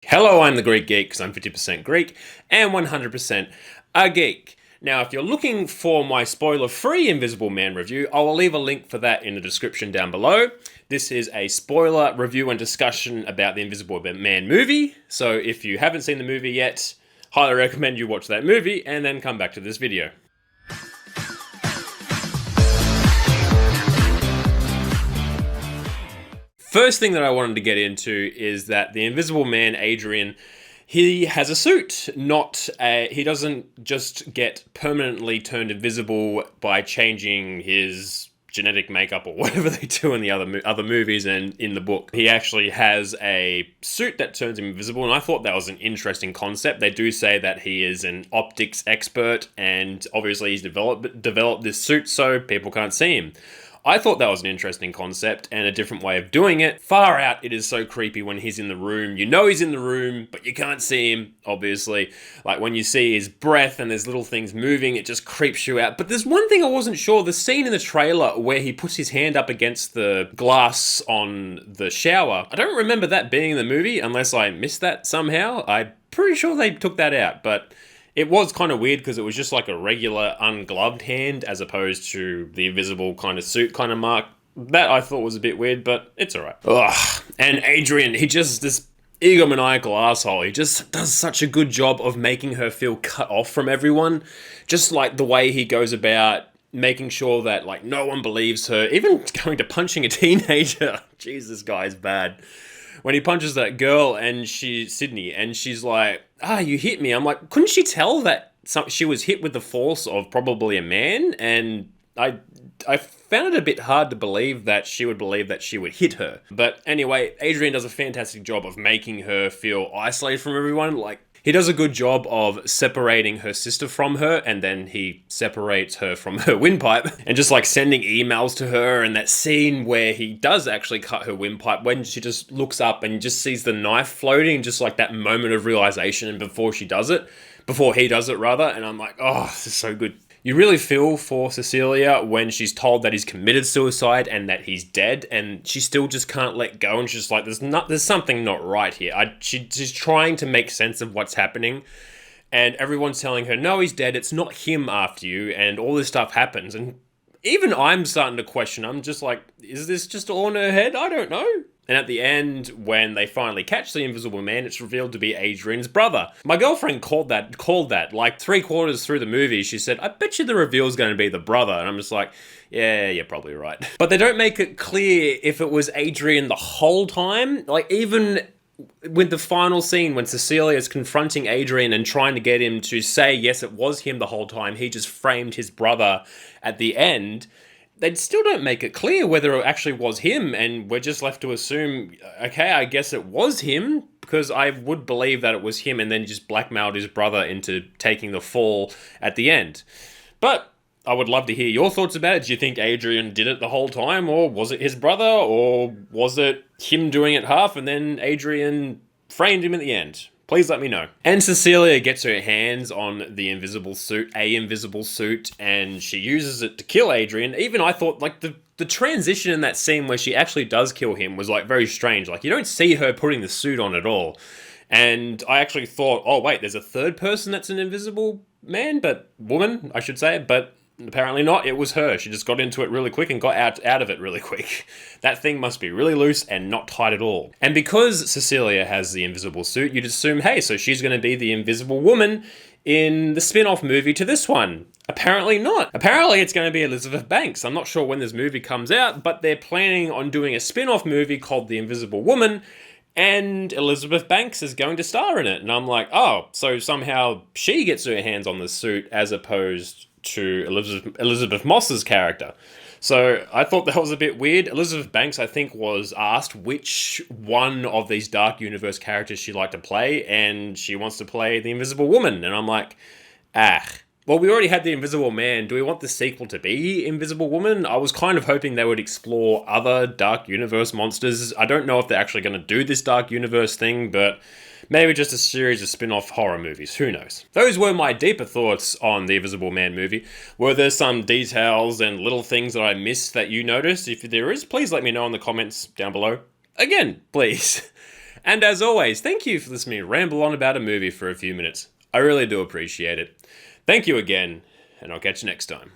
Hello, I'm the Greek Geek because I'm 50% Greek and 100% a geek. Now, if you're looking for my spoiler-free Invisible Man review, I will leave a link for that in the description down below. This is a spoiler review and discussion about the Invisible Man movie, so if you haven't seen the movie yet, highly recommend you watch that movie and then come back to this video. First thing that I wanted to get into is that the Invisible Man, Adrian, he has a suit, he doesn't just get permanently turned invisible by changing his genetic makeup or whatever they do in the other movies and in the book. He actually has a suit that turns him invisible, and I thought that was an interesting concept. They do say that he is an optics expert, and obviously he's developed this suit so people can't see him. I thought that was an interesting concept and a different way of doing it. Far out, it is so creepy when he's in the room. You know he's in the room, but you can't see him, obviously. Like when you see his breath and there's little things moving, it just creeps you out. But there's one thing I wasn't sure. The scene in the trailer where he puts his hand up against the glass on the shower. I don't remember that being in the movie unless I missed that somehow. I'm pretty sure they took that out, but it was kind of weird because it was just like a regular ungloved hand as opposed to the invisible kind of suit kind of mark. That I thought was a bit weird, but it's alright. Ugh. And Adrian, this egomaniacal asshole, he just does such a good job of making her feel cut off from everyone. Just like the way he goes about making sure that like no one believes her, even going to punching a teenager. Jesus, this guy's bad. When he punches that girl and Sydney, and she's like, you hit me. I'm like, couldn't she tell that she was hit with the force of probably a man? And I found it a bit hard to believe that she would hit her. But anyway, Adrian does a fantastic job of making her feel isolated from everyone. Like, he does a good job of separating her sister from her, and then he separates her from her windpipe, and just like sending emails to her, and that scene where he does actually cut her windpipe when she just looks up and just sees the knife floating, just like that moment of realization before he does it, and I'm like, oh, this is so good. You really feel for Cecilia when she's told that he's committed suicide and that he's dead, and she still just can't let go, and she's just like, there's something not right here. She's trying to make sense of what's happening, and everyone's telling her, no, he's dead, it's not him after you, and all this stuff happens, and even I'm starting to question. I'm just like, is this just all in her head? I don't know. And at the end, when they finally catch the Invisible Man, it's revealed to be Adrian's brother. My girlfriend called that like 3/4 through the movie. She said, I bet you the reveal's going to be the brother. And I'm just like, yeah, you're probably right. But they don't make it clear if it was Adrian the whole time. Like, even with the final scene when Cecilia is confronting Adrian and trying to get him to say, yes, it was him the whole time, he just framed his brother at the end. They still don't make it clear whether it actually was him, and we're just left to assume, okay, I guess it was him, because I would believe that it was him and then just blackmailed his brother into taking the fall at the end. But I would love to hear your thoughts about it. Do you think Adrian did it the whole time, or was it his brother, or was it him doing it half and then Adrian framed him at the end? Please let me know. And Cecilia gets her hands on the invisible suit, and she uses it to kill Adrian. Even I thought, like, the transition in that scene where she actually does kill him was, like, very strange. Like, you don't see her putting the suit on at all. And I actually thought, oh, wait, there's a third person that's an invisible woman, I should say, but apparently not. It was her. She just got into it really quick and got out of it really quick. That thing must be really loose and not tight at all. And because Cecilia has the invisible suit, you'd assume, hey, so she's going to be the Invisible Woman in the spin-off movie to this one. Apparently not. Apparently it's going to be Elizabeth Banks. I'm not sure when this movie comes out, but they're planning on doing a spin-off movie called The Invisible Woman, and Elizabeth Banks is going to star in it. And I'm like, oh, so somehow she gets her hands on the suit as opposed to Elizabeth Moss's character. So I thought that was a bit weird. Elizabeth Banks, I think, was asked which one of these Dark Universe characters she'd like to play, and she wants to play the Invisible Woman. And I'm like, well, we already had the Invisible Man. Do we want the sequel to be Invisible Woman? I was kind of hoping they would explore other Dark Universe monsters. I don't know if they're actually going to do this Dark Universe thing, but maybe just a series of spin-off horror movies. Who knows? Those were my deeper thoughts on the Invisible Man movie. Were there some details and little things that I missed that you noticed? If there is, please let me know in the comments down below. Again, please. And as always, thank you for listening to me ramble on about a movie for a few minutes. I really do appreciate it. Thank you again, and I'll catch you next time.